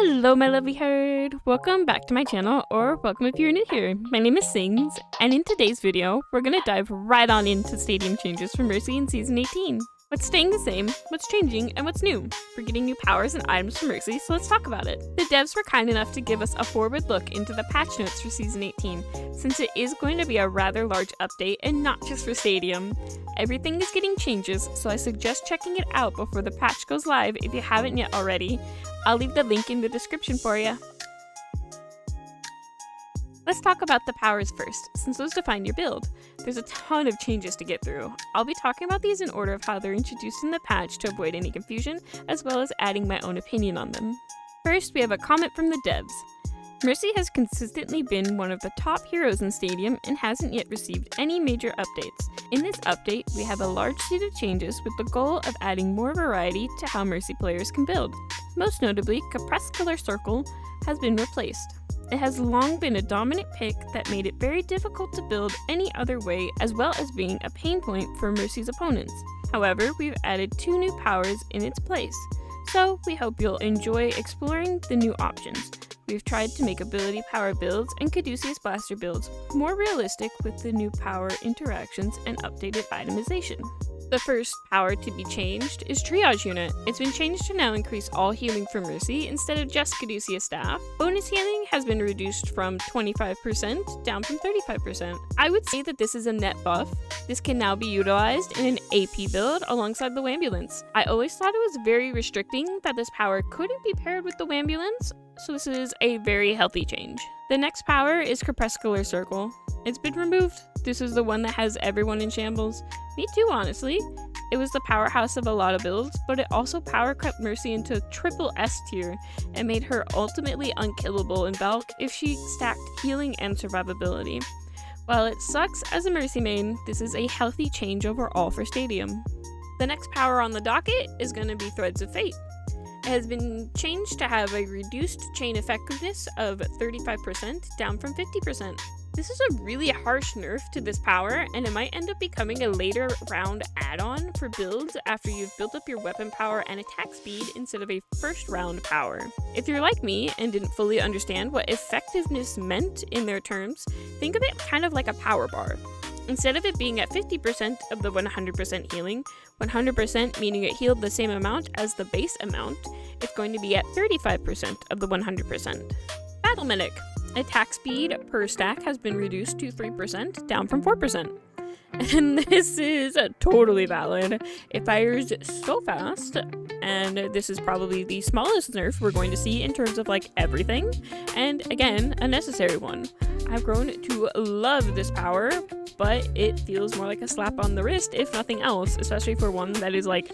Hello my lovely herd! Welcome back to my channel, or welcome if you're new here. My name is Sings, and in today's video, we're gonna dive right on into stadium changes for Mercy in Season 18. What's staying the same, what's changing, and what's new? We're getting new powers and items for Mercy, so let's talk about it. The devs were kind enough to give us a forward look into the patch notes for Season 18, since it is going to be a rather large update and not just for Stadium. Everything is getting changes, so I suggest checking it out before the patch goes live if you haven't yet already. I'll leave the link in the description for you. Let's talk about the powers first, since those define your build. There's a ton of changes to get through. I'll be talking about these in order of how they're introduced in the patch to avoid any confusion, as well as adding my own opinion on them. First, we have a comment from the devs. Mercy has consistently been one of the top heroes in Stadium and hasn't yet received any major updates. In this update, we have a large suite of changes with the goal of adding more variety to how Mercy players can build. Most notably, Crepuscular Circle has been replaced. It has long been a dominant pick that made it very difficult to build any other way, as well as being a pain point for Mercy's opponents. However, we've added 2 new powers in its place, so we hope you'll enjoy exploring the new options. We've tried to make ability power builds and Caduceus Blaster builds more realistic with the new power interactions and updated itemization. The first power to be changed is Triage Unit. It's been changed to now increase all healing for Mercy instead of just Caduceus staff. Bonus healing has been reduced from 25% down from 35%. I would say that this is a net buff. This can now be utilized in an AP build alongside the Wambulance. I always thought it was very restricting that this power couldn't be paired with the Wambulance, so this is a very healthy change. The next power is Crepuscular Circle. It's been removed. This is the one that has everyone in shambles. Me too, honestly. It was the powerhouse of a lot of builds, but it also power crept Mercy into triple S tier and made her ultimately unkillable in Valk if she stacked healing and survivability. While it sucks as a Mercy main, this is a healthy change overall for Stadium. The next power on the docket is going to be Threads of Fate. It has been changed to have a reduced chain effectiveness of 35% down from 50%. This is a really harsh nerf to this power, and it might end up becoming a later round add-on for builds after you've built up your weapon power and attack speed instead of a first round power. If you're like me and didn't fully understand what effectiveness meant in their terms, think of it kind of like a power bar. Instead of it being at 50% of the 100% healing, 100% meaning it healed the same amount as the base amount, it's going to be at 35% of the 100%. Battle Medic. Attack speed per stack has been reduced to 3%, down from 4%. And this is totally valid. It fires so fast, and this is probably the smallest nerf we're going to see in terms of like everything, and again, a necessary one. I've grown to love this power, but it feels more like a slap on the wrist if nothing else, especially for one that is like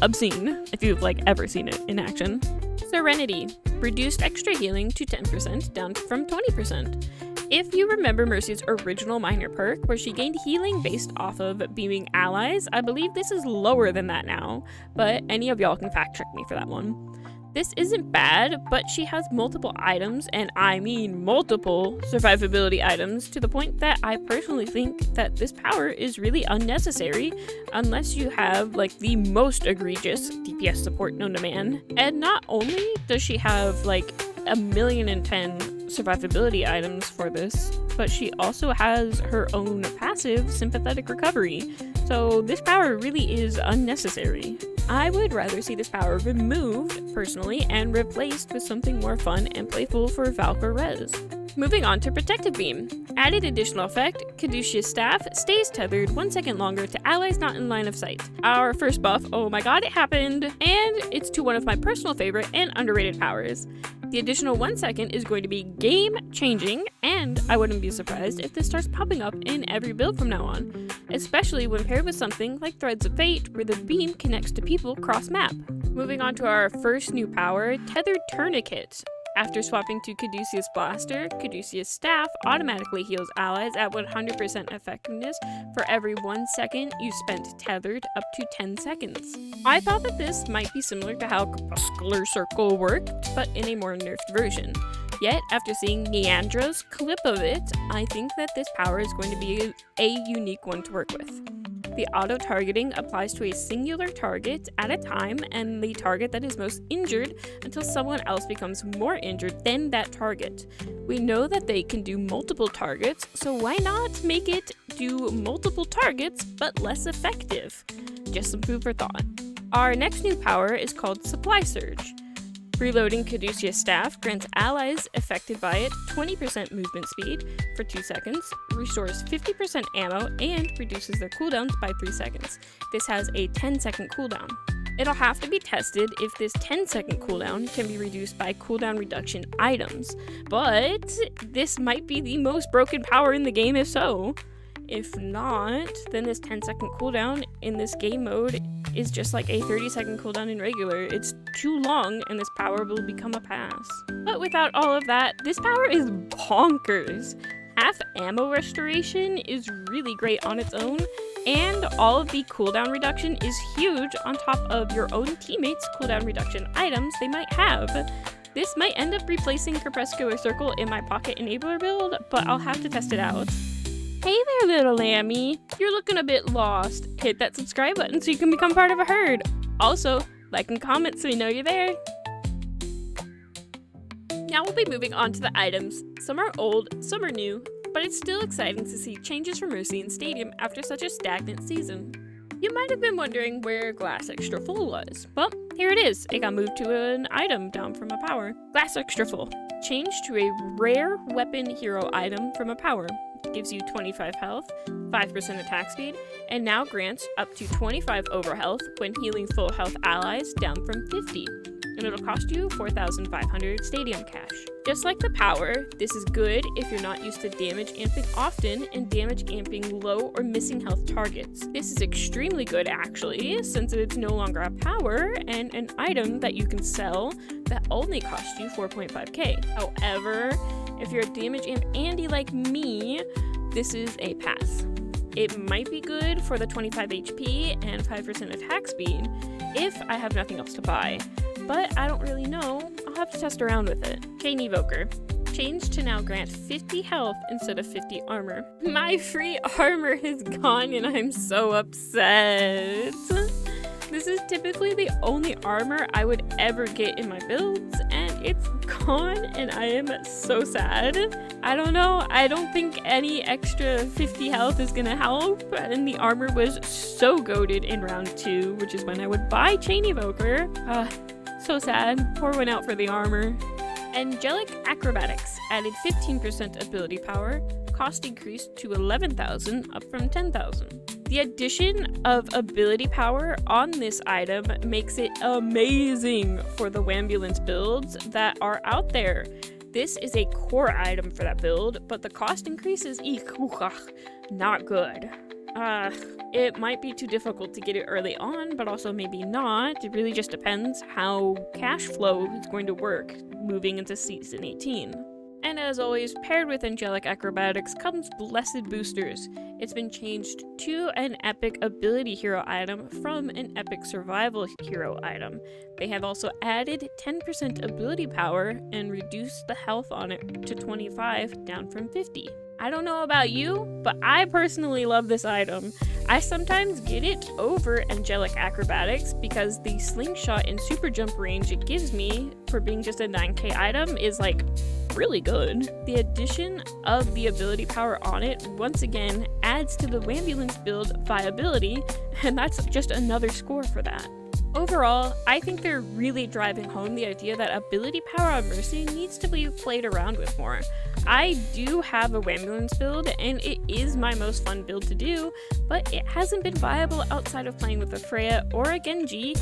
obscene, if you've like ever seen it in action. Serenity. Reduced extra healing to 10%, down from 20%. If you remember Mercy's original minor perk, where she gained healing based off of beaming allies, I believe this is lower than that now, but any of y'all can fact check me for that one. This isn't bad, but she has multiple items, and I mean multiple survivability items, to the point that I personally think that this power is really unnecessary unless you have like the most egregious DPS support known to man. And not only does she have like 1,010,000 survivability items for this, but she also has her own passive sympathetic recovery, so this power really is unnecessary. I would rather see this power removed, personally, and replaced with something more fun and playful for Valk or Res. Moving on to Protective Beam. Added additional effect, Caduceus Staff stays tethered 1 second longer to allies not in line of sight. Our first buff, oh my god, it happened! And it's to one of my personal favorite and underrated powers. The additional 1 second is going to be game-changing, and I wouldn't be surprised if this starts popping up in every build from now on, especially when paired with something like Threads of Fate, where the beam connects to people cross-map. Moving on to our first new power, Tethered Tourniquet. After swapping to Caduceus Blaster, Caduceus Staff automatically heals allies at 100% effectiveness for every 1 second you spent tethered, up to 10 seconds. I thought that this might be similar to how Crepuscular Circle worked, but in a more nerfed version. Yet, after seeing Neandra's clip of it, I think that this power is going to be a unique one to work with. The auto-targeting applies to a singular target at a time and the target that is most injured until someone else becomes more injured than that target. We know that they can do multiple targets, so why not make it do multiple targets but less effective? Just some food for thought. Our next new power is called Supply Surge. Reloading Caduceus Staff grants allies affected by it 20% movement speed for 2 seconds, restores 50% ammo, and reduces their cooldowns by 3 seconds. This has a 10-second cooldown. It'll have to be tested if this 10-second cooldown can be reduced by cooldown reduction items, but this might be the most broken power in the game if so. If not, then this 10-second cooldown in this game mode is just like a 30-second cooldown in regular. It's too long and this power will become a pass. But without all of that, this power is bonkers. Half ammo restoration is really great on its own, and all of the cooldown reduction is huge on top of your own teammates' cooldown reduction items they might have. This might end up replacing Crepuscular Circle in my Pocket Enabler build, but I'll have to test it out. Hey there, little lammy. You're looking a bit lost. Hit that subscribe button so you can become part of a herd. Also, like and comment so you know you're there. Now we'll be moving on to the items. Some are old, some are new, but it's still exciting to see changes for Mercy in Stadium after such a stagnant season. You might have been wondering where Glass Extra Full was. Well, here it is. It got moved to an item down from a power. Glass Extra Full. Changed to a rare weapon hero item from a power. Gives you 25 health, 5% attack speed, and now grants up to 25 overhealth when healing full health allies down from 50. And it'll cost you 4,500 stadium cash. Just like the power, this is good if you're not used to damage amping often and damage amping low or missing health targets. This is extremely good actually, since it's no longer a power and an item that you can sell that only costs you 4.5k. However, if you're a damage amp Andy like me, this is a pass. It might be good for the 25 HP and 5% attack speed if I have nothing else to buy, but I don't really know. I'll have to test around with it. Chain Evoker. Changed to now grant 50 health instead of 50 armor. My free armor is gone and I'm so upset. This is typically the only armor I would ever get in my builds, and it's gone, and I am so sad. I don't know, I don't think any extra 50 health is gonna help, and the armor was so goated in round 2, which is when I would buy Chain Evoker. So sad. Pour one out for the armor. Angelic Acrobatics added 15% ability power, cost increased to 11,000 up from 10,000. The addition of ability power on this item makes it amazing for the Wambulance builds that are out there. This is a core item for that build, but the cost increase is not good. It might be too difficult to get it early on, but also maybe not. It really just depends how cash flow is going to work moving into Season 18. And as always, paired with Angelic Acrobatics comes Blessed Boosters. It's been changed to an Epic Ability Hero item from an Epic Survival Hero item. They have also added 10% ability power and reduced the health on it to 25 down from 50. I don't know about you, but I personally love this item. I sometimes get it over Angelic Acrobatics because the slingshot and super jump range it gives me for being just a 9k item is like really good. The addition of the ability power on it once again adds to the Wambulance build viability, and that's just another score for that. Overall, I think they're really driving home the idea that ability power on Mercy needs to be played around with more. I do have a Wambulance build, and it is my most fun build to do, but it hasn't been viable outside of playing with a Freya or a Genji,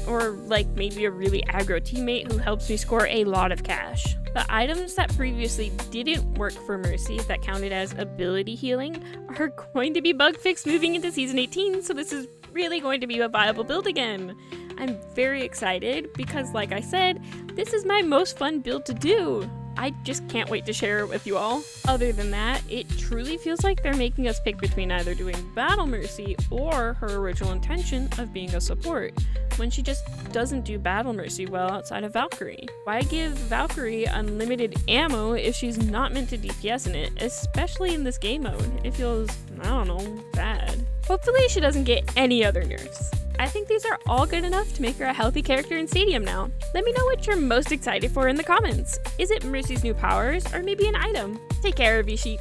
or like maybe a really aggro teammate who helps me score a lot of cash. The items that previously didn't work for Mercy that counted as ability healing are going to be bug fixed moving into Season 18, so this is really going to be a viable build again. I'm very excited because, like I said, this is my most fun build to do. I just can't wait to share it with you all. Other than that, it truly feels like they're making us pick between either doing Battle Mercy or her original intention of being a support, when she just doesn't do Battle Mercy well outside of Valkyrie. Why give Valkyrie unlimited ammo if she's not meant to DPS in it, especially in this game mode? It feels, I don't know, bad. Hopefully she doesn't get any other nerfs. I think these are all good enough to make her a healthy character in Stadium now. Let me know what you're most excited for in the comments. Is it Mercy's new powers, or maybe an item? Take care of you, sheep.